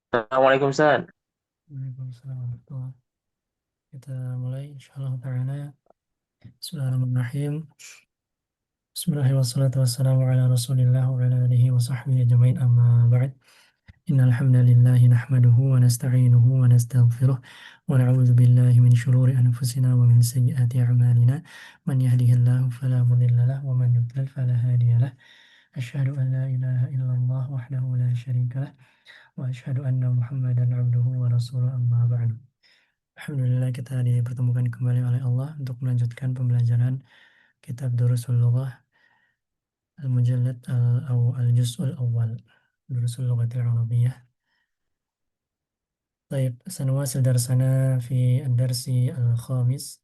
Assalamualaikum San. Waalaikumsalam warahmatullahi. Kita mulai insyaallah ta'ala. Bismillahirrahmanirrahim. Bismillahirrahmanirrahim. Wassalamu ala rasulillah wa ala alihi wa sahbihi ajma'in amma ba'd. Innal hamdalillahi nahmaduhu wa nasta'inuhu wa nastaghfiruh wa na'udzu billahi min shururi anfusina wa min sayyiati a'malina. Man yahdihillahu fala mudilla lahu wa man yudlil fala hadiya lahu. Asyhadu an la ilaha illallah wahdahu la syarika lah wa asyhadu anna Muhammadan 'abduhu wa rasuluhu amma ba'du. Alhamdulillah kita dipertemukan kembali oleh Allah untuk melanjutkan pembelajaran kitab Durusul Lughah Al-Mujallad Al-Juz'ul Awal Durusul Lughatil Arabiyyah. طيب سنواصل درسنا في الدرس الخامس.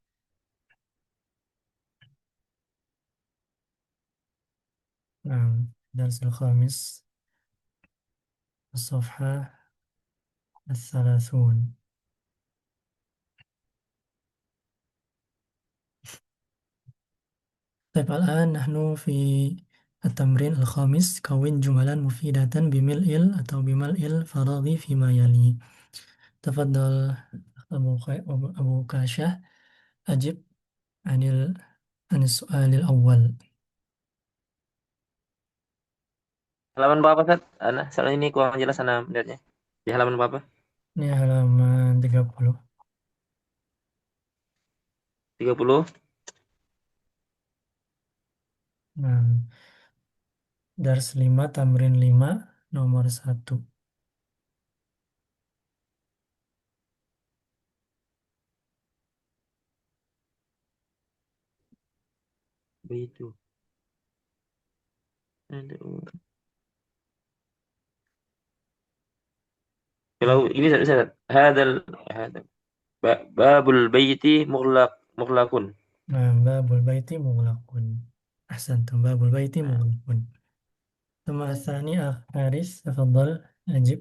نعم الدرس الخامس الصفحة 30. طيب الآن نحن في التمرين الخامس. كون جملا مفيدة بملء أو بملء الفراغ فيما يلي. تفضل أبو كاشة، أجب عن عن السؤال الأول. Halaman berapa, Sat? Soal ini kurang jelas Ana melihatnya. Di halaman berapa? Ini halaman 30. 30. Nah, dars 5, tamrin 5, nomor 1. Begitu. Aduh. Kalau ini bisa, Sat. Hadal babul baiti mughlaqun. Nah, babul baiti mughlaqun. أحسنتم، باب البيت Nah, مغلق. ثم الثاني أخ حارس، تفضل أجب.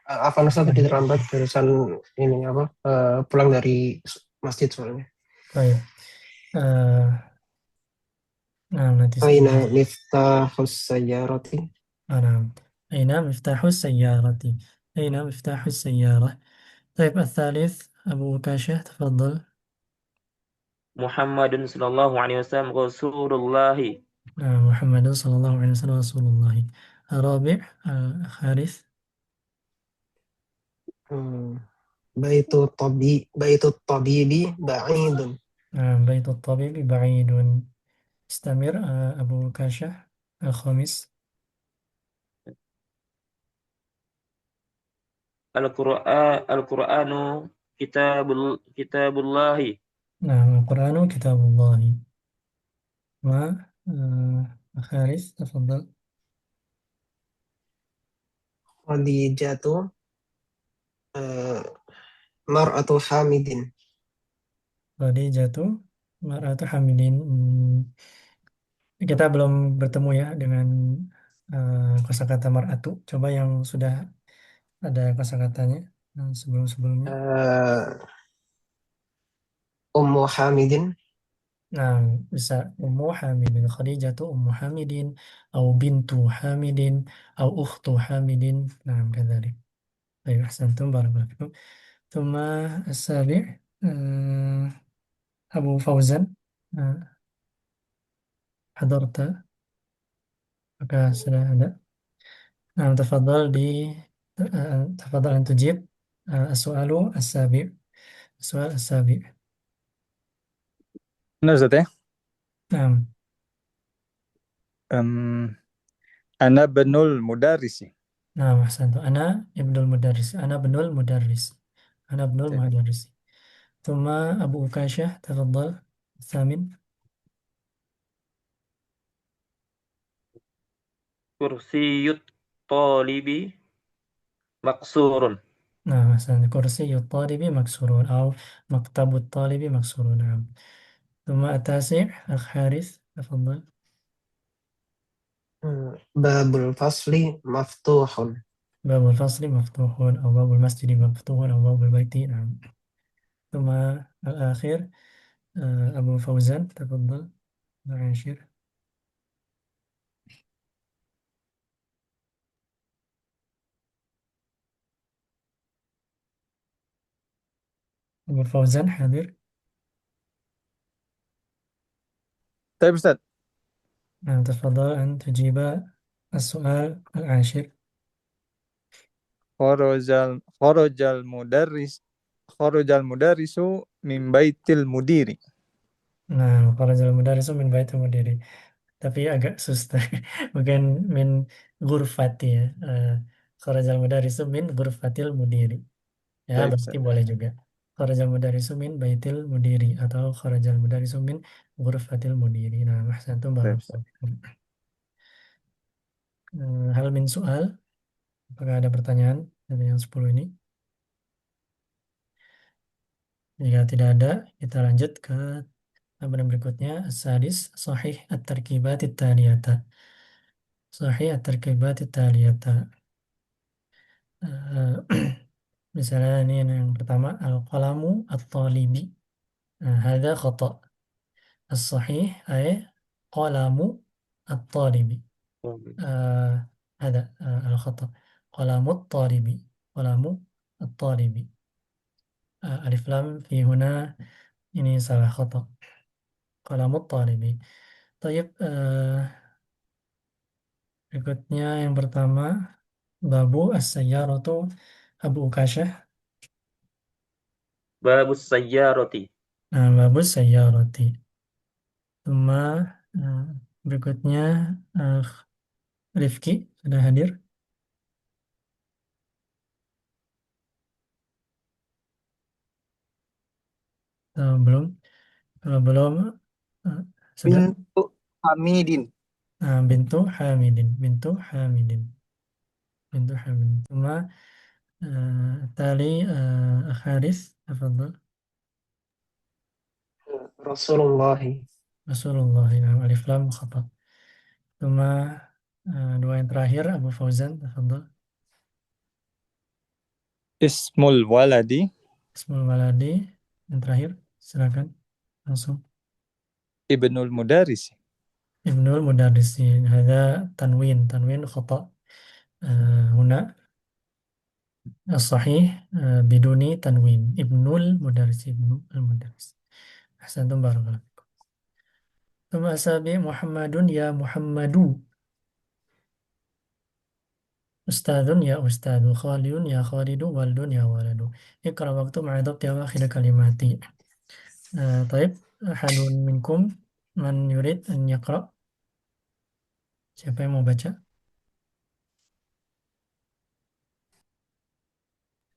Apa Nusa tadi terlambat barusan ini apa pulang dari masjid soalnya. طيب نعم nanti Aina setelah. miftahus sayyarati. نعم أين مفتاح السيارة؟ أين مفتاح السيارة؟ طيب الثالث أبو كاشة، تفضل. Muhammadun sallallahu alaihi wasallam Rasulullah. محمد صلى الله عليه وسلم رسول الله. الرابع حارث. Hmm. Baitu tabibi ba'idun. بيت الطبيب بعيد. استمر أبو كاشح. الخامس. Al-Qur'anu kitabullah. نعم القرآن كتاب الله. حارث تفضل. Khadijatu eh, mar'atu hamidin. خديجة مرأة حامل. Kita belum bertemu ya dengan kosakata mar'atu. Coba yang sudah ada kosakatanya sebelum-sebelumnya. eh, Ummu hamidin. Nah, bisa ummu hamidin, Khadijatu ummu hamidin, atau bintu hamidin, atau ukhtu hamidin. Nah, كذلك. طيب أحسنتم، بارك الله فيكم. ثم السابع أبو فوزان. آه، حضرت؟ maka sudah ada. Nah, تفضل أن تجيب السؤال السابع. السؤال السابع. Benar Ustaz ya? نعم. Em, Ana benul mudarisi. نعم أحسنت. أنا ابن المدرس. أنا ابن المدرس. أنا ابن المدرس. ثم أبو أكاشة، تفضل. الثامن. Kursiyut talibi maksurun. نعم أحسنت. كرسي الطالب مكسور، أو مكتب الطالب مكسور. نعم. ثم التاسع أخ حارث، تفضل. Babul fasli maftuhun. باب الفصل مفتوح، أو باب المسجد مفتوح، أو باب البيت. نعم. ثم الآخر أبو فوزان، تفضل. العاشر. Abu Fauzan hadir. طيب أستاذ. نعم تفضل أن تجيب السؤال العاشر. خرج المدرس من بيت المدير. Nah, kharajal mudarisu min baitul mudiri. Tapi agak susah. Bukan min ghurfati ya. Kharajal mudarisu min ghurfatil mudiri. Ya, طيب berarti أستاذ. boleh juga. Kharajal mudarisu min baitil mudiri atau kharajal mudarisu min ghurfatil mudiri. Nah, ahsantum طيب barakallahu أستاذ. fikum. Hal min soal. Apakah ada pertanyaan dari yang 10 ini? Jika tidak ada, kita lanjut ke taburan berikutnya. Sadis, sahih at-tarkibat at-taliyata. Sahih at-tarkibat at-taliyata. Eh, misalnya ini yang pertama, al-qalamu at-talibi. Nah, hadza khata. As-sahih ay qalamu at-talibi. Eh, هذا الخطأ. قلم الطالب. قلم الطالب. ألف لام في هنا ini salah khata. Qalamut talibi. Tayyib, berikutnya yang pertama babu as-sayyaratu Abu Ukasyah. Babus sayyarati. Nah, babu sayyarati. Tuma berikutnya eh, Rifki sudah hadir. Belum. Kalau belum eh, sudah. Bintu Hamidin. Bintu Hamidin. Bintu Hamidin. Bintu Hamidin. Tuma tali Haris. Tafadhal. Rasulullah. Rasulullah. Nah, alif lam khata. Cuma dua yang terakhir Abu Fauzan, tafadhal. Ismul waladi. Ismul waladi yang terakhir, silakan langsung. Ibnul Mudaris. Ibnul Mudarrisin. Hada tanwin, tanwin khata. Huna الصحيح بدون تنوين ابن المدرس ابن المدرس أحسنتم بارك الله فيكم ثم أسابيع محمد يا محمد أستاذ يا أستاذ خالد يا خالد والد يا ولد اقرأ واكتب مع ضبط أواخر كلمات طيب أحد منكم من يريد أن يقرأ siapa yang mau baca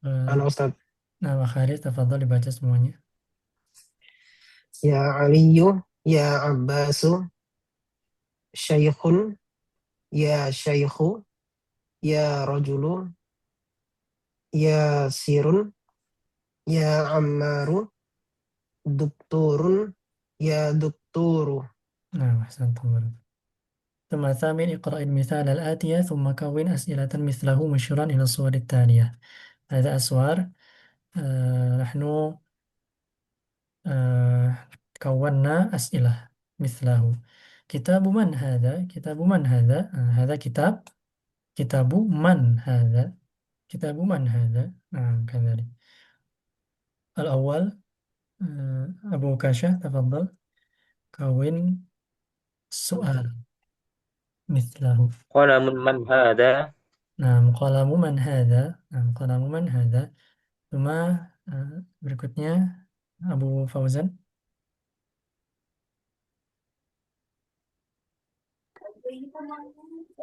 Ana Ustaz. nama Kharis tafadhal dibaca semuanya Ya Aliyu, ya Abbasu, Syekhun, ya Syekhu, ya Rajulu, ya Sirun, ya Ammaru, Dukturun, ya Dukturu. nah أحسنتم بارك ثم الثامن اقرأ المثال الآتية ثم كون أسئلة مثله مشيرا إلى الصور التالية هذا أسوار نحن كونا أسئلة مثله كتاب من هذا كتاب من هذا هذا كتاب من هذا كتاب من هذا كذلك الأول أبو كاشة تفضل كون سؤال مثله Qalamun man hada. نعم قلم من هذا نعم قلم من هذا ثم berikutnya Abu Fauzan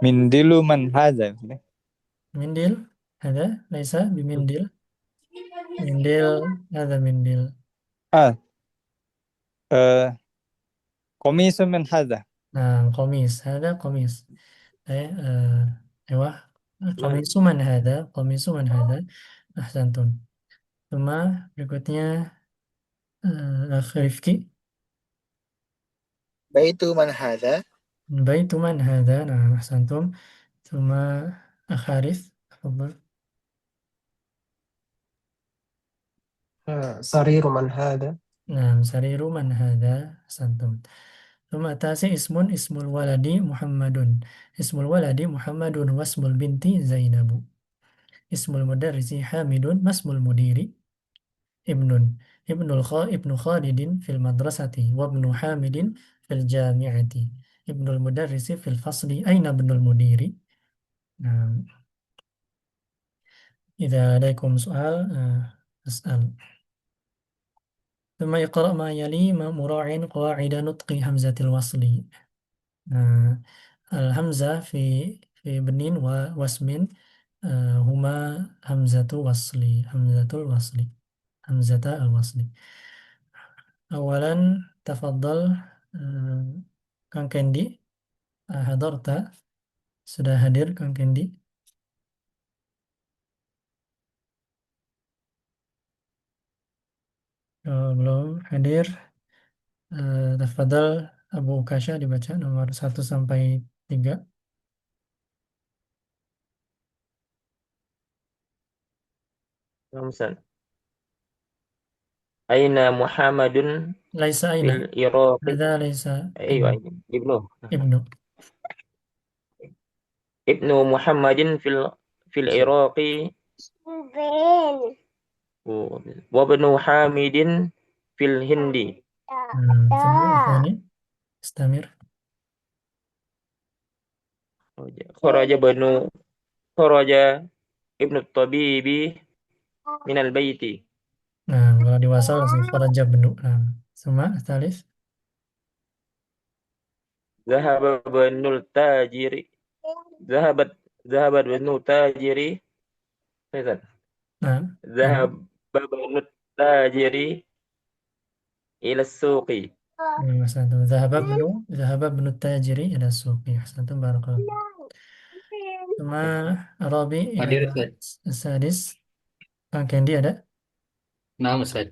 Mindilu man hadza. mindil هذا ليس بمنديل mindil هذا mindil Ah, komisun man hadza. nah komis هذا komis أيوة Man. قميص من هذا قميص من هذا أحسنتم ثم berikutnya أخ رفقي Baitu man hadha. بيت من هذا نعم أحسنتم ثم أخ حارث تفضل Sariru man hada. نعم سرير من هذا أحسنتم ثم التاسع اسم الولد محمد اسم الولد محمد واسم البنت زينب اسم المدرس حامد ما اسم المدير ابن Ibnu Khalidin fil madrasati wa ibnu Hamidin fil jami'ati. Ibnul mudarrisi fil fasli aina ibnul mudiri. Nah, idza alaikum soal as'al. ثم يقرأ ما يلي مراع قواعد نطق همزة الوصل. Nah, al-hamzah fi benin wa wasmin huma hamzatul wasli, hamzata al-wasli. Awalan tafadhal Kang Kendi, hadarta, sudah hadir Kang Kendi? Kalau belum hadir, tafadhal Abu Kasya dibaca nomor 1 sampai 3. Naam, Ustaz. Aina Muhammadun Laisa aina, fil Iraqi. hadza laisa Ayo, aina, Ibnu. ibnu. Ibnu Muhammadin fil Iraqi wa ibnu Hamidin fil Hindi. ثم الثاني استمر. Kharaja banu kharaja Ibnu Tabibi minal baiti. Nah, kalau diwasal langsung kharaja benu. Nah, sama talis. Zahaba banul tajiri. Zahabat zahabat banu tajiri. Ustaz. Nah, Zahaba banu tajiri ila suqi. ahsantum. Zahaba benu tajiri ila suqi. Ahsantum barakallahu. Sama Arabi Hadir Ustaz. sadis. Kang Kendi ada? Nah Ustaz.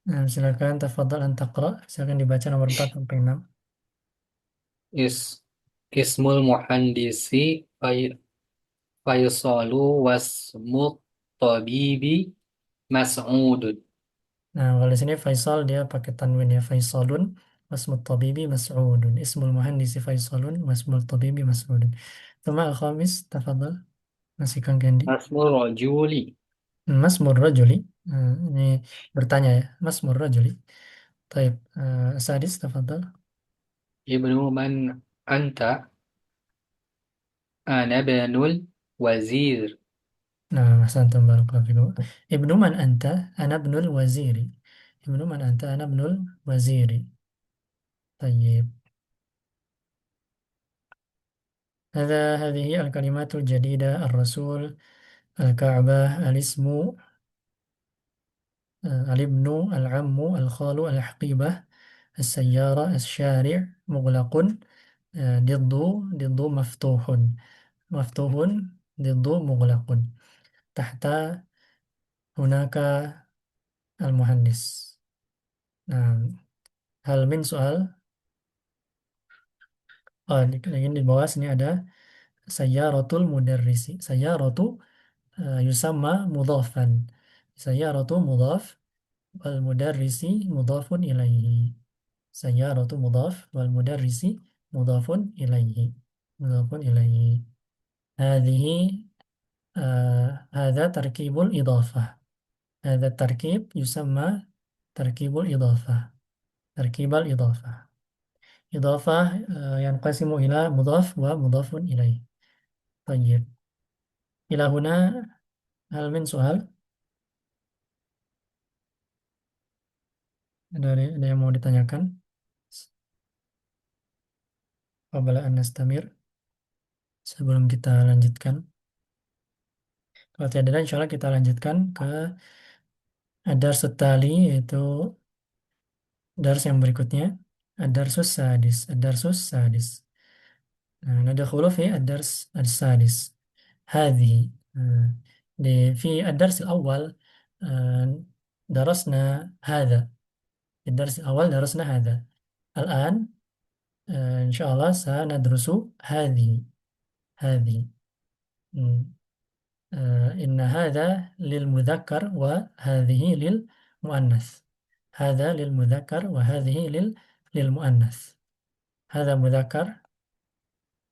Nah, silakan tafadhal an taqra. Silakan dibaca nomor 4 sampai 6. Is Ismul muhandisi Faisalu wasmut tabibi Mas'udun. Nah, kalau di sini Faisal dia pakai tanwin ya, Faisalun wasmut tabibi mas'udun. Ismul muhandisi Faisalun wasmul tabibi mas'udun. Thumma al-khamis tafadhal. Masih Kang Kendi. Masmul rajuli Mas Murrajuli. Ini bertanya ya. Mas Murrajuli. Taib. Sadis tafadhal. Ibnu man anta ana banul wazir. Nah, Mas Antum barakallahu fikum. Ibnu man anta? Ana ibnul waziri. Ibnu man anta? Ana ibnul waziri. Tayyib. هذه الكلمات الجديدة: الرسول، الكعبة، الاسم، الابن، العم، الخال، الحقيبة، السيارة، الشارع، مغلق، ضد مفتوح، مفتوح ضد مغلق، تحت هناك المهندس. Nah, hal min soal. Oh, di bawah sini ada sayyaratul mudarrisi. Sayyaratu yusamma mudhafan. Sayyaratu mudhaf wal mudarrisi mudhafun ilaihi. Sayyaratu mudhaf wal mudarrisi mudhafun ilaihi. Mudhafun ilaihi. Hadhihi hadha tarkibul idhafah. Hadha tarkib yusamma tarkibul idhafah. Tarkibal idhafah. Idhafah yanqasimu ila mudhaf wa mudhafun ilaih. Tayyib. Ila huna hal min soal? Ada yang mau ditanyakan? Qabla an nastamir. Sebelum kita lanjutkan. Kalau tidak ada, insya Allah kita lanjutkan ke ad-darsus tali, yaitu dars yang berikutnya. Ad-darsus sadis. Ad-darsus sadis. ندخل في الدرس السادس. هذه في الدرس الأول درسنا هذا. في الدرس الأول درسنا هذا. الآن إن شاء الله سندرس هذه. هذه إن هذا للمذكر وهذه للمؤنث. هذا للمذكر وهذه للمؤنث. هذا مذكر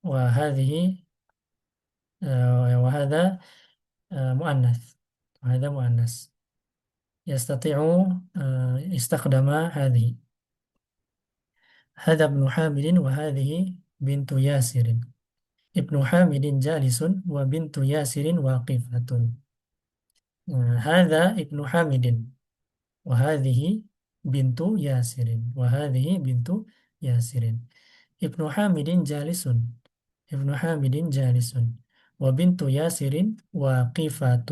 وهذه وهذا مؤنث. وهذا مؤنث. يستطيع استخدام هذه. هذا ابن حامد وهذه بنت ياسر. ابن حامد جالس وبنت ياسر واقفة. هذا ابن حامد وهذه بنت ياسر وهذه بنت ياسر. ابن حامد جالس. ابن حامد جالس وبنت ياسر واقفة.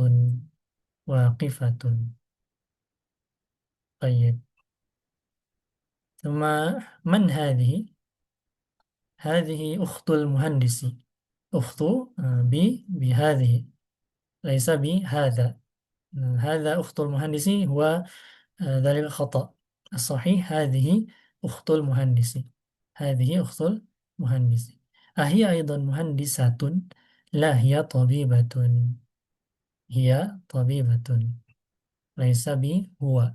واقفة. طيب، ثم من هذه؟ هذه أخت المهندس. أخت بهذه، ليس بهذا. هذا أخت المهندس هو ذلك خطأ. الصحيح هذه أخت المهندس. هذه أخت المهندس. أهي أيضا مهندسة؟ لا، هي طبيبة. هي طبيبة، ليس بي هو.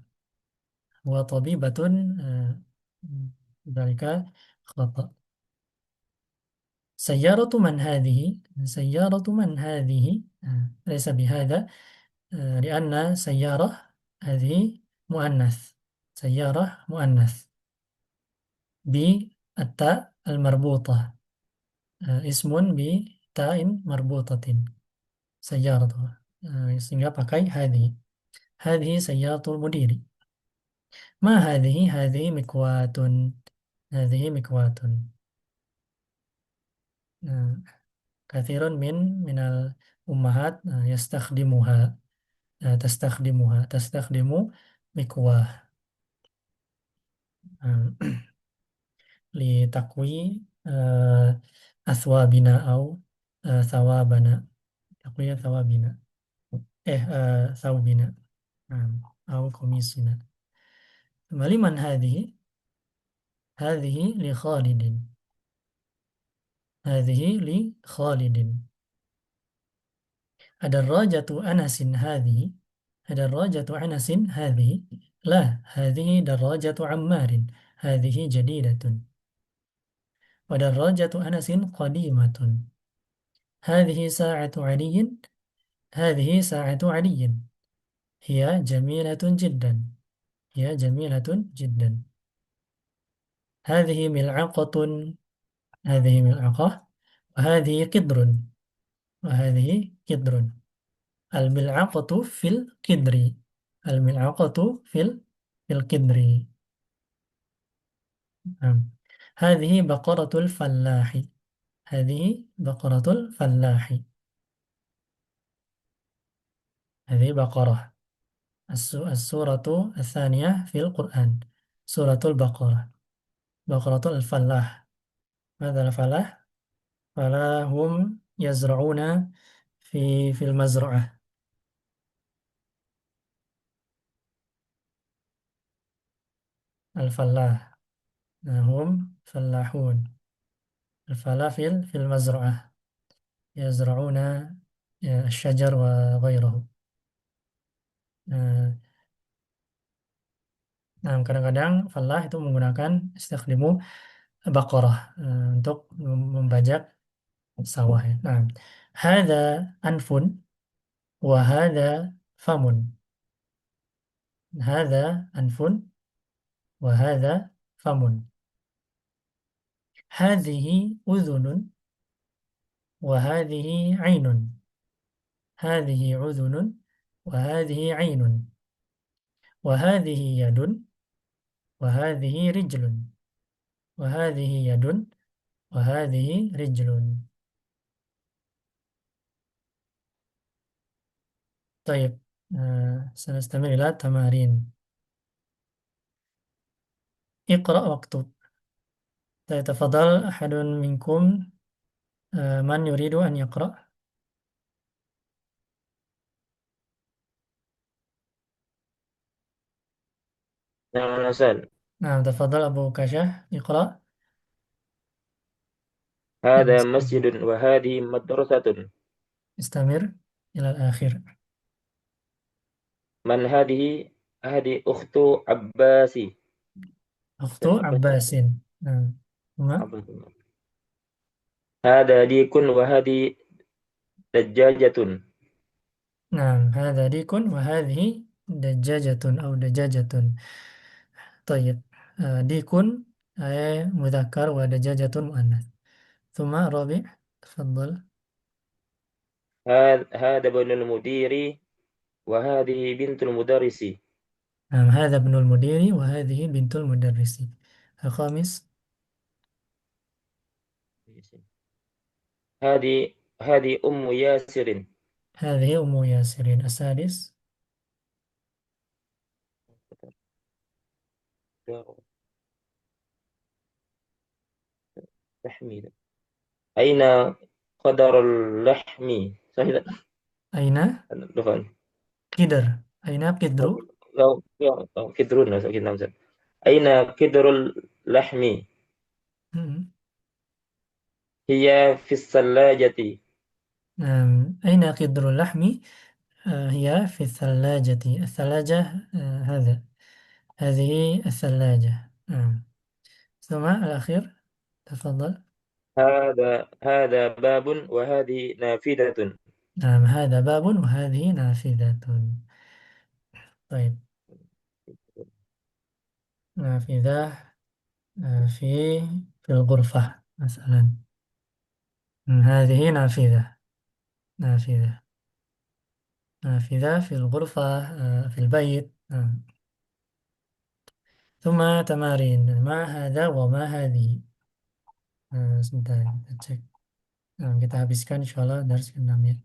هو طبيبة، ذلك خطأ. سيارة من هذه؟ سيارة من هذه؟ ليس بهذا، لأن سيارة هذه مؤنث. سيارة مؤنث بالتاء المربوطة. اسم بتاء مربوطة. سيارة. sehingga pakai هذه. هذه سيارة المدير. ما هذه؟ هذه مكواة. هذه مكواة. كثير من الأمهات يستخدمها. تستخدم مكواه لتقوي أثوابنا أو ثوابنا. تقوي ثوابنا، ثوبنا أو قميصنا. ثم لمن هذه؟ هذه لخالد. هذه لخالد. دراجة أنس هذه. دراجة أنس هذه. لا، هذه دراجة عمار. هذه جديدة. ودراجة أنس قديمة. هذه ساعة علي. هذه ساعة علي. هي جميلة جدا. هي جميلة جدا. هذه ملعقة. هذه ملعقة. وهذه قدر. وهذه قدر. الملعقة في القدر. الملعقة في القدر. هذه بقرة الفلاح. هذه بقرة الفلاح. هذه بقرة. السورة الثانية في القرآن سورة البقرة. بقرة الفلاح. ماذا الفلاح؟ فلا هم يزرعون في المزرعة. الفلاح هم فلاحون. الفلافل في المزرعة يزرعون الشجر وغيره. Nah, kadang-kadang falah itu menggunakan istikhdimu baqarah untuk membajak sawah. Ya. Nah, hadza anfun wa hadza famun. Hadza anfun wa hadza famun. Hadhihi udhunun wa hadhihi ainun. Hadhihi udhunun wa hadhihi ainun. Wa hadhihi yadun wa hadhihi rijlun. Wa hadhihi yadun wa hadhihi rijlun. طيب، سنستمر إلى التمارين. اقرأ واكتب. تفضل أحد منكم، من يريد أن يقرأ؟ نعم أستاذ. نعم، تفضل أبو كشة اقرأ. هذا مسجد وهذه مدرسة. استمر إلى الآخر. من هذه؟ هذه أخت عباسي. أخت عباس. نعم. ثم هذا ديك وهذه دجاجة. نعم، هذا ديك وهذه دجاجة أو دجاجة. طيب. ديك مذكر ودجاجة مؤنث. ثم رابع. تفضل. هذا ابن المدير وهذه بنت المدرس. نعم، هذا ابن المدير وهذه بنت المدرس. الخامس. هذه أم ياسر. هذه أم ياسر. السادس. تحميل. أين قدر اللحم؟ صحيح. أين دخان. قدر. أين قدر. لو كدرون أين كدر اللحم؟ مم. هي في الثلاجة. أين قدر اللحم؟ هي في الثلاجة. الثلاجة. هذه الثلاجة. ثم الأخير. تفضل. هذا باب وهذه نافذة. هذا باب وهذه نافذة. طيب. نافذة. في الغرفة مثلا. هذه نافذة. نافذة. نافذة في الغرفة. في البيت. ثم تمارين. ما هذا وما هذه. Sebentar kita cek. Kita habiskan insyaallah dari ke-6 ya.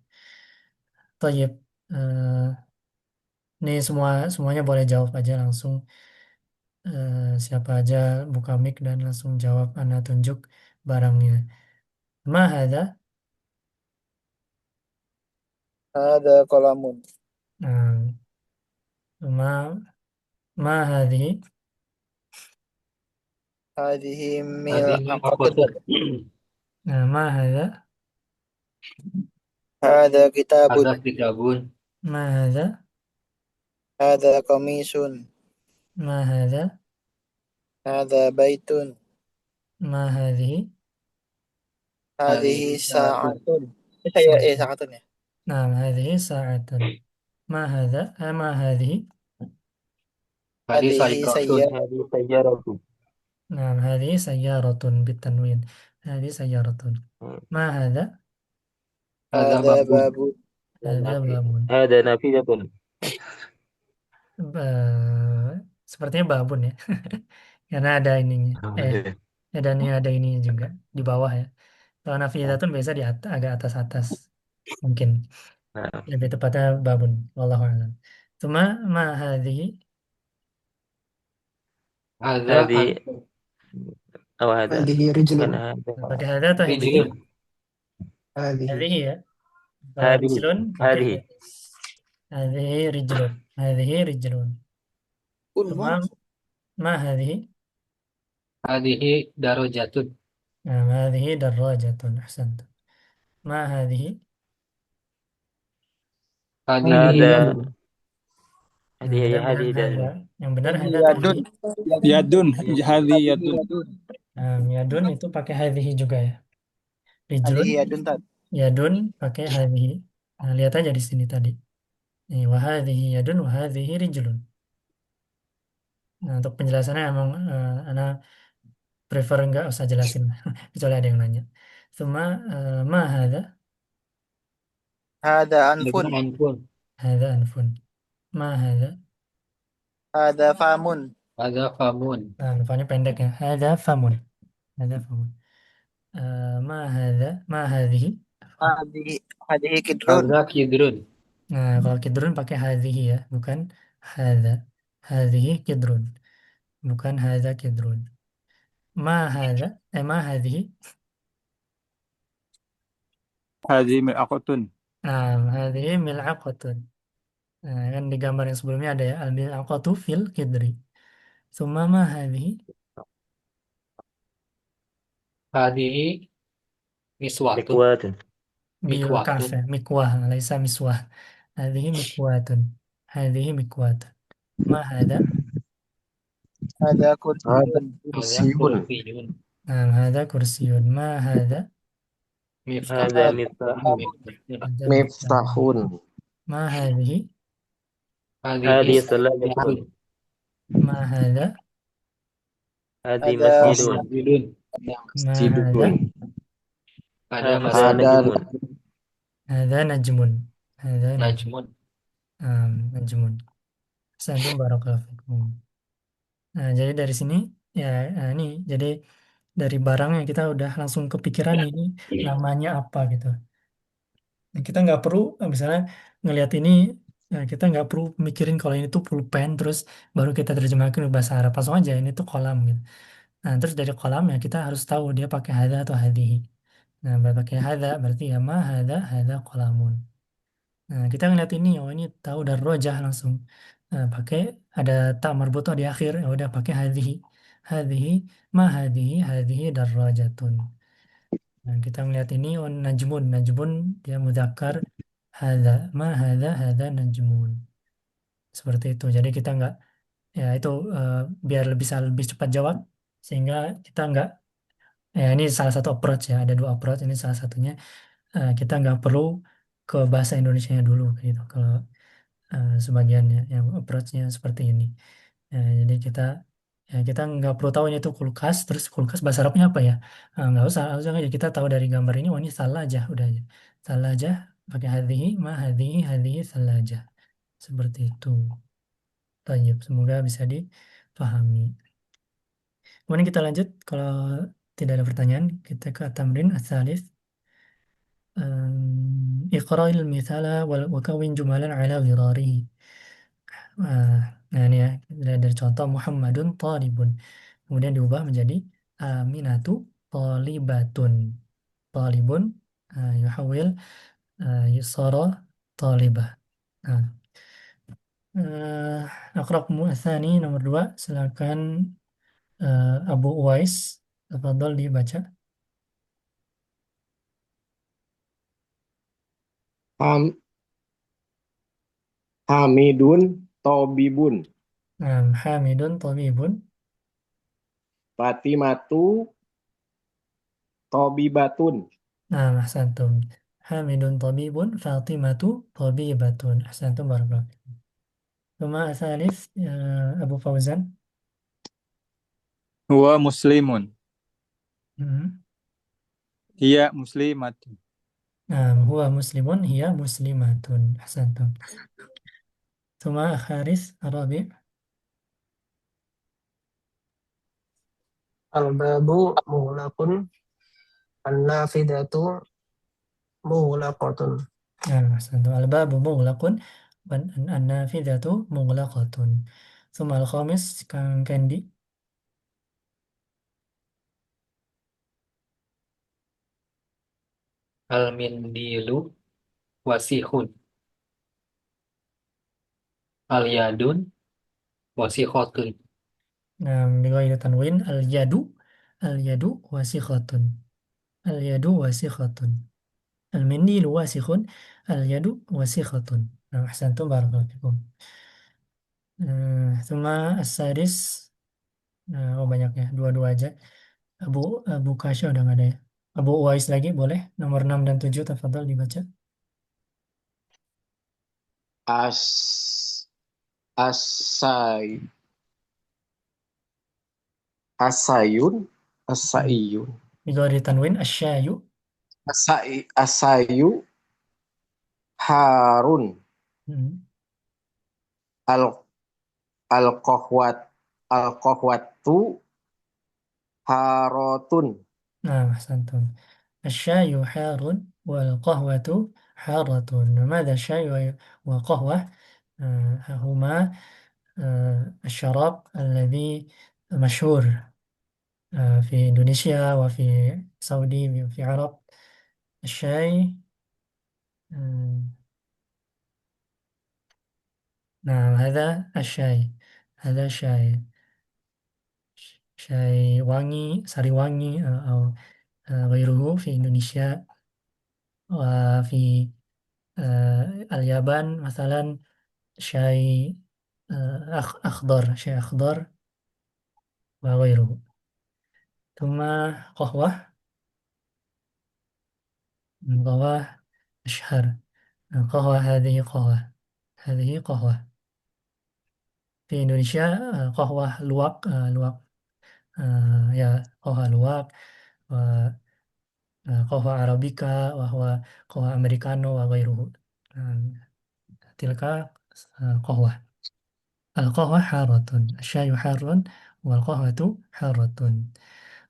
Tayyib. Eh, Ini semuanya boleh jawab aja langsung. Siapa aja buka mic dan langsung jawab. Ana tunjuk barangnya. Ma hadza? هذا قلم. Nah, ma hadhihi? هذه هذه ملعقة. عقد. Nah, ma hadza? هذا كتاب. هذا كتاب. Ma hadza? هذا قميص. Ma hadza? هذا بيت. Ma hadhihi? هذه هذه ساعة. ساعة. هي ساعة ya. Nah, hadhihi sa'atun. Ma hadza? Ma hadhihi? هذه هذه سيارة. سيارة. هذه سيارة. Nah, hadhihi sayyaratun bitanwin. Hadhihi sayyaratun. Ma hadza? هذا هذا باب. باب. Hadza babun. هذا نافذة. Sepertinya babun ya. Karena ada ininya. Ada ini juga di bawah ya. Kalau nafidatun biasa di atas, agak atas-atas mungkin. Nah, Lebih tepatnya babun. Wallahu a'lam. Cuma ma hadhihi. هذا هذه أو هذا هذه كان رجل. هذا. Pakai hadza atau hadhihi? رجل. هذه. Hadhihi ya. Kalau هذه rijlun pakai هذه hadhihi rijlun. Hadhihi rijlun. Cuma ma hadhihi? هذه درجة. هذه دراجة. أحسنت. ما هذه؟ هذه هذا يد. Kita bilang هذه yang benar هذه hadza atau يد. hadhihi? يد. هذه يد. Yadun itu pakai hadhihi juga ya. هذه Rijlun, يد tadi. yadun pakai hadhihi. Nah, lihat aja di sini tadi. Nih, wahadhihi yadun, wahadhihi rijlun. Nah, untuk penjelasannya emang Ana prefer nggak usah jelasin. Kecuali ada yang nanya. Cuma ma hadza? هذا أنف. هذا أنف. Hadza anfun. Ma hadza? هذا فم. هذا فم. Nah, anfannya pendek ya. Hadza famun. Hadza famun. Ma hadza? Ma hadhihi? هذه كدر. هذا كدر. Nah, kalau kidrun pakai hadhihi ya, bukan hadza. Hadhihi kidrun, bukan hadza kidrun. Ma hadza? Ma hadhihi? هذه ملعقة. Nah, hadhihi mil'aqatun. Nah, kan di gambar yang sebelumnya ada ya, al-mil'aqatu fil kidri. Summa ma hadhihi? هذه مسواك. مكوات. Bil مكواة. kaf ya, mikwah, laisa miswah. Hadhihi mikwatun. Hadhihi mikwatun. Ma hadza? هذا كرسي. هذا كرسي. كرسي. Nah, hadza kursiyun. Ma hadza? مفتاح. هذا هذا. مفتاح. Hadza مفتاح. miftahun. Ma hadhihi? هذه هذه ثلاجة. بيت. ما هذا؟ هذه هذا مسجد. مسجد. ما Sidun. هذا؟ هذا هذا مسجد. Ada نجم. هذا نجم. هذا نجم. نجم. نجم. Ahsantum barakallahu fikum. Nah, jadi dari sini ya ini jadi dari barangnya kita udah langsung kepikiran ini namanya apa gitu. Nah, kita nggak perlu misalnya ngelihat ini kita nggak perlu mikirin kalau ini tuh pulpen terus baru kita terjemahkan ke bahasa Arab langsung aja ini tuh kolam gitu. Nah terus dari kolam ya kita harus tahu dia pakai hada atau hadhihi. Nah pakai hada berarti ya ma hada kolamun. Nah kita ngeliat ini oh ini tahu dari rojah langsung. Nah, pakai ada tak marbutoh di akhir ya udah pakai hadhihi. Hadhihi ma hadhihi darrajatun. Nah, kita melihat ini oh, najmun. Najmun dia mudzakkar hadza. Ma hadza najmun. Seperti itu. Jadi kita nggak ya itu biar bisa lebih cepat jawab sehingga kita nggak ya ini salah satu approach ya. Ada dua approach ini salah satunya kita nggak perlu ke bahasa Indonesianya dulu gitu. Kalau sebagiannya yang approach-nya seperti ini. Jadi kita nggak perlu tahu ini itu kulkas, terus kulkas bahasa Arabnya apa ya? Nggak usah, langsung aja kita tahu dari gambar ini, oh ini salah aja, udah aja. Salah aja, pakai hadhihi, ma hadhihi salah aja. Seperti itu. Tayyib, semoga bisa dipahami. Kemudian kita lanjut, kalau tidak ada pertanyaan, kita ke tamrin as-salis. Iqra'il mithala wa kawin jumalan ala ghirarihi. Ah, Nah ini ya, dari contoh Muhammadun talibun. Kemudian diubah menjadi Aminatu talibatun. Talibun yuhawil yusara talibah. Nah, Akrab Mu'athani nomor 2. Silakan Abu Uwais. Tafadhol dibaca. Ham, Hamidun Tobibun. Hamidun Tabibun. Fatimatu Tobibatun. Ahsantum. Hamidun Tabibun. Fatimatu Tabibatun. Ahsantum barakallahu. Thumma asalis Abu Fauzan. Huwa muslimun. Hmm. Hiya muslimatun. Huwa muslimun, hiya muslimatun. Ahsantum. Thumma Haris Arabi. Al-babu mughlaqun, an-nafidatu mughlaqatun. Ahsantum. Al-babu mughlaqun wan an-nafidhatu mughlaqatun. Thumma al-khamis Kang Kandi. Al-mindilu wasihun. Al-yadun wasihotun. Bighairi tanwin al-yadu wasikhatun. Al-yadu wasikhatun. Al-mindilu wasikhun, al-yadu wasikhatun. Ahsantum barakallahu fikum. Thumma as-sadis. Oh banyak ya, dua-dua aja. Abu Abu Kasya udah nggak ada ya. Abu Uwais lagi boleh. Nomor 6 dan 7 tafadhol dibaca. As Asai Asayun Asayun. Bighairi tanwin asyayu. Asayu Harun. Hmm. Al Al-Qahwat Al-Qahwatu Harotun. Ahsantum. Asyayu harun wal qahwatu haratun. ماذا الشاي والقهوة هما الشراب الذي مشهور في إندونيسيا وفي سعودي وفي عرب. الشاي آه، نعم هذا الشاي. هذا شاي. شاي wangi, sari wangi أو غيره في إندونيسيا وفي اليابان مثلا شاي شاي أخضر وغيره. ثم قهوة. قهوة أشهر. قهوة هذه قهوة. هذه قهوة. di Indonesia qahwah luwak, luwak ya qahwah luwak, wa qahwah arabica, wa huwa qahwah americano wa ghairuhu. Nah, tilka qahwah. Al-qahwah haratun, asy-syai'u harrun wal qahwatu haratun.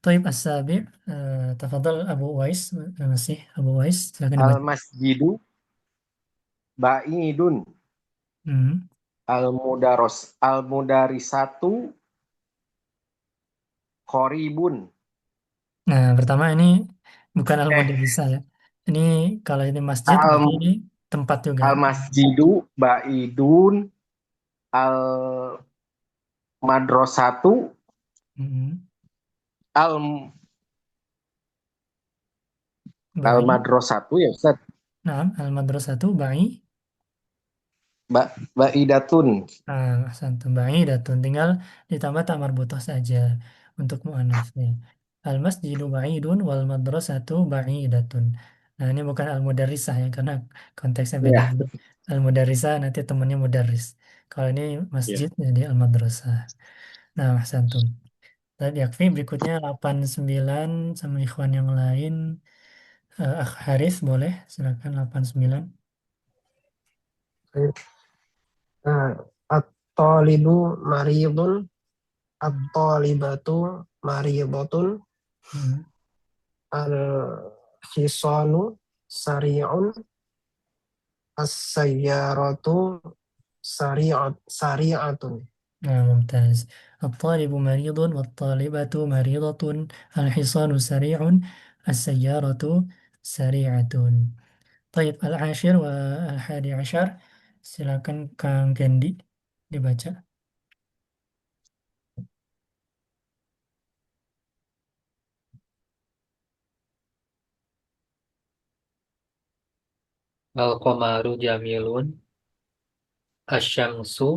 طيب السابع تفضل أبو أويس masih Abu Uwais silakan Al dibaca. masjidu ba'idun. Hmm. Al mudarisatu qoribun. Nah, pertama ini bukan al-mudarrisah ya. Ini kalau ini masjid berarti Al ini tempat juga. al masjidu ba'idun. Al madrasatu Hmm. al al Ba'i. madrasatu ya Ustaz. Nah, al-madrasatu ba'i. Ba'idatun. Nah, santum ba'i datun tinggal ditambah tak marbutoh saja untuk muannasnya. Al-masjidu ba'idun wal madrasatu ba'idatun. Nah, ini bukan al-mudarrisah ya karena konteksnya beda. Ya. Al-mudarrisah nanti temannya mudarris. Kalau ini Ya. masjid jadi al-madrasah. Nah, santum. Tadi Yakfi berikutnya 89 sama ikhwan yang lain. Akh Haris boleh silakan 89. Nah, at-talibu maridun, Hmm. at-talibatu maridatun, Hmm. al-hisanu sari'un, as-sayyaratu sari'atun. نعم ممتاز. الطالب مريض والطالبة مريضة. الحصان سريع. السيارة سريعة. طيب العاشر والحادي عشر silakan Kang Kendi dibaca. Al-qamaru jamilun. Asyamsu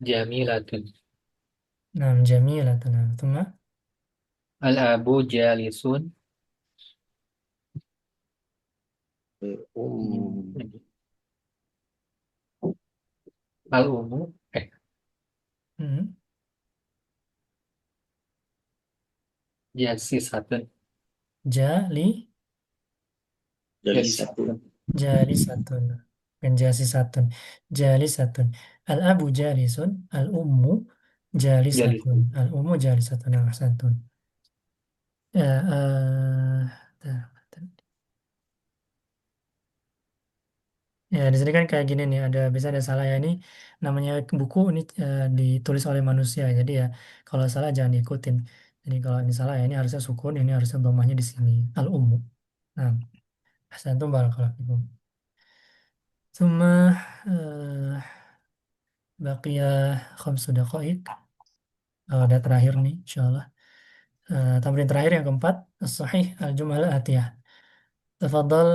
jamilatun. نعم جميلة. نعم ثم Al-abu jalisun. Al-umu hmm, jasisatun. jali Jalisatun. jalisatun bukan jasisatun jalisatun. Al abu jalisun, al ummu jalisatun, Jalisun. al ummu jalisatun. Nah, ahsantun. Ya, ya di sini kan kayak gini nih, ada bisa ada salah ya ini namanya buku ini ditulis oleh manusia. Jadi ya kalau salah jangan diikutin. Jadi kalau ini salah ya ini harusnya sukun, ini harusnya dhammahnya di sini. Al ummu. Nah, ahsantum barakallahu fikum. ثم بقي 5 دقائق. Udah terakhir nih insyaallah. Tamrin terakhir yang keempat, as-sahih al-jumlah al-atiyah. Tafadhal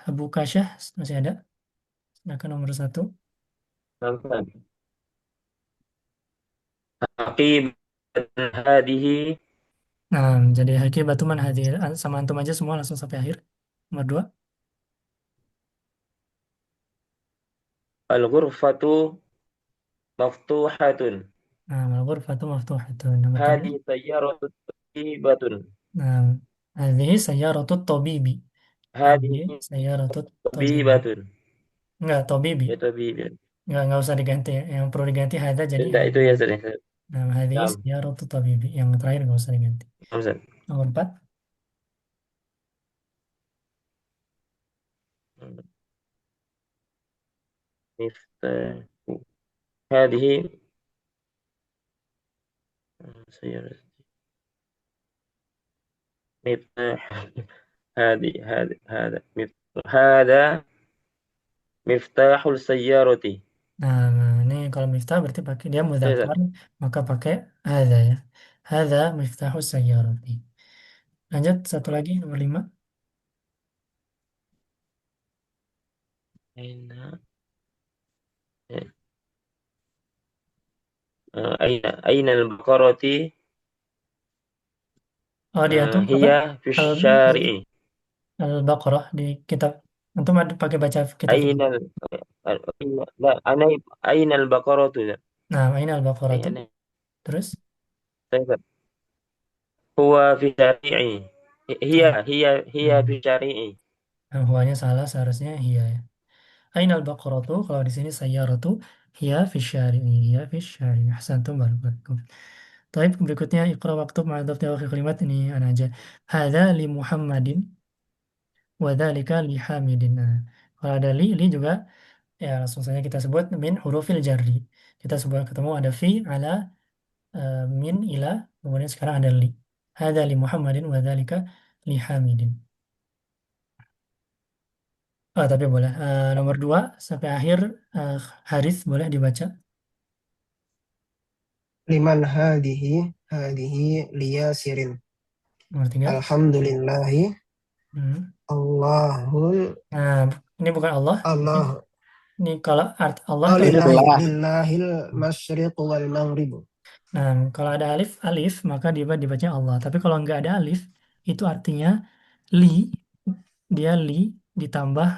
Abu Kasyah masih ada? Silakan nomor 1. Nampak. Aqib hadhihi Nah, jadi hakiki batuman hadir sama antum aja semua langsung sampai akhir. Nomor 2. al-ghurfatu maftuhatun. Nah, al-ghurfatu maftuhatun. Nomor 3. Hadhihi sayyaratu tayyibatan. Nah, hadhihi sayyaratut tabibi. Hadhihi Hadhihi sayyaratut tabibi. tabibatun. Enggak, tabibi. Ya tabib. Enggak usah diganti ya. Yang perlu diganti hadza jadi Tidak itu hadhihi. ya Ustaz. Nah, hadhihi Naam. sayyaratut tabibi. Yang terakhir enggak usah diganti. Ustaz. Nomor 4. Miftah. Hadhihi sayyaratu miftah. هذا مفتاح هذا مفتاح السيارة. Nah, ini kalau miftah berarti pakai dia Ya, Ustaz. mudzakkar, maka pakai hadza ya. Hadza miftahus sayyarati. Lanjut satu lagi nomor 5. Aina Aina al-baqarati Oh, di antum apa? hiya fi Al, syari'i. Al-Baqarah di kitab. Antum ada pakai baca kitab. Aina la ana Aina al-baqaratu. Nah, aina Ini al-baqaratu. nih. Terus? Saya Ustaz. Huwa fi syari'i. Hiya Ah, hiya hiya hmm. fi syari'i. Nah, huwanya salah, seharusnya hiya ya. Aina al-baqaratu, kalau di sini sayyaratu, hiya fi syari'i, hiya fi syari'i. Ahsantum, barakallahu. Taib, berikutnya iqra waktub ma'adhaf akhir kalimat ini ana aja. Hadza li Muhammadin wa dzalika li Hamidin. Nah, kalau ada li juga ya langsung saja kita sebut min hurufil jarri. Kita sebut ketemu ada fi, ala, min, ila, kemudian sekarang ada li. Hadza li Muhammadin wa dzalika li Hamidin. Oh, tapi boleh. Nomor 2 sampai akhir, Harith boleh dibaca. Liman hadihi liyasirin. Nomor 3. Alhamdulillahi Hmm. Allahul Nah, ini bukan Allah. Allah Ini kalau Allah oh itu ada lillahi Lillah. lillahil masyriq wal maghrib. Nah, kalau ada alif, maka dibaca Allah. Tapi kalau nggak ada alif, itu artinya li, dia li ditambah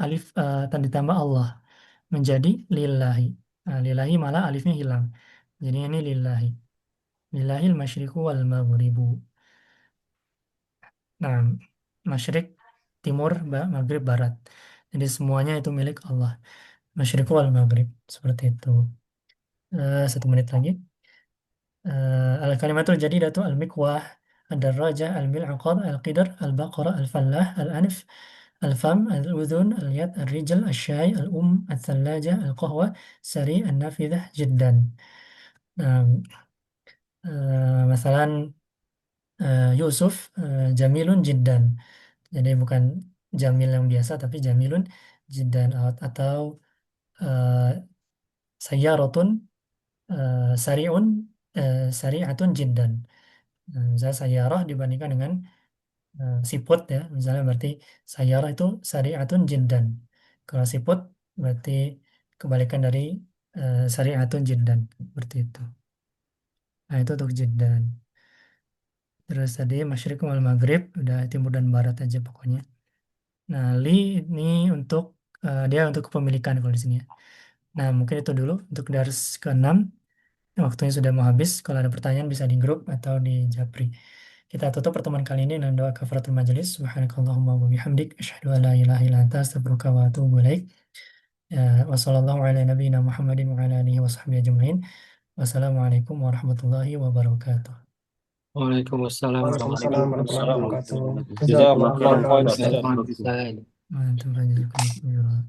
alif, dan ditambah Allah menjadi lillahi. Nah, lillahi malah alifnya hilang. Jadi ini lillahi. Lillahil masyriqu wal maghribu. Nah, masyrik timur, maghrib barat. Jadi semuanya itu milik Allah. Masyriqu wal maghrib. Seperti itu. 1 menit lagi. Al-kalimatul jadidatu al-mikwah, ad-darrajah, al-mil'aqad, al-qidr, al-baqarah, al-fallah, al-anf, al-fam, al-udhun, al-yad, al-rijl, al-syai, al-um, al-thallajah, al-qahwa, sari, al-nafidah, jiddan. Nah, masalan, Yusuf, jamilun jiddan. Jadi bukan jamil yang biasa, tapi jamilun jiddan. Atau uh, sayyaratun, sari'un, sari'atun jiddan. Nah, misalnya sayyarah dibandingkan dengan siput ya, misalnya berarti sayyarah itu sari'atun jiddan. Kalau siput berarti kebalikan dari sari'atun jiddan, seperti itu. Nah, itu untuk jiddan. Terus tadi masyriq wal maghrib, udah timur dan barat aja pokoknya. Nah, li ini untuk dia untuk kepemilikan kalau di sini ya. Nah, mungkin itu dulu untuk dars ke-6. Waktunya sudah mau habis. Kalau ada pertanyaan bisa di grup atau di Japri. Kita tutup pertemuan kali ini dengan doa kafaratul majelis. Subhanakallahumma wa bihamdik asyhadu an la ilaha illa anta astaghfiruka wa atubu ilaik. Wassallallahu ala nabiyyina Muhammadin wa ala alihi wa sahbihi ajma'in. Wassalamualaikum warahmatullahi wabarakatuh. Waalaikumsalam Waalaikumsalam warahmatullahi warahmatullahi wabarakatuh. wabarakatuh. Jazakumullah Jazakumullah khairan khairan, Ustaz. Ustaz. Mantap, jazakumullah.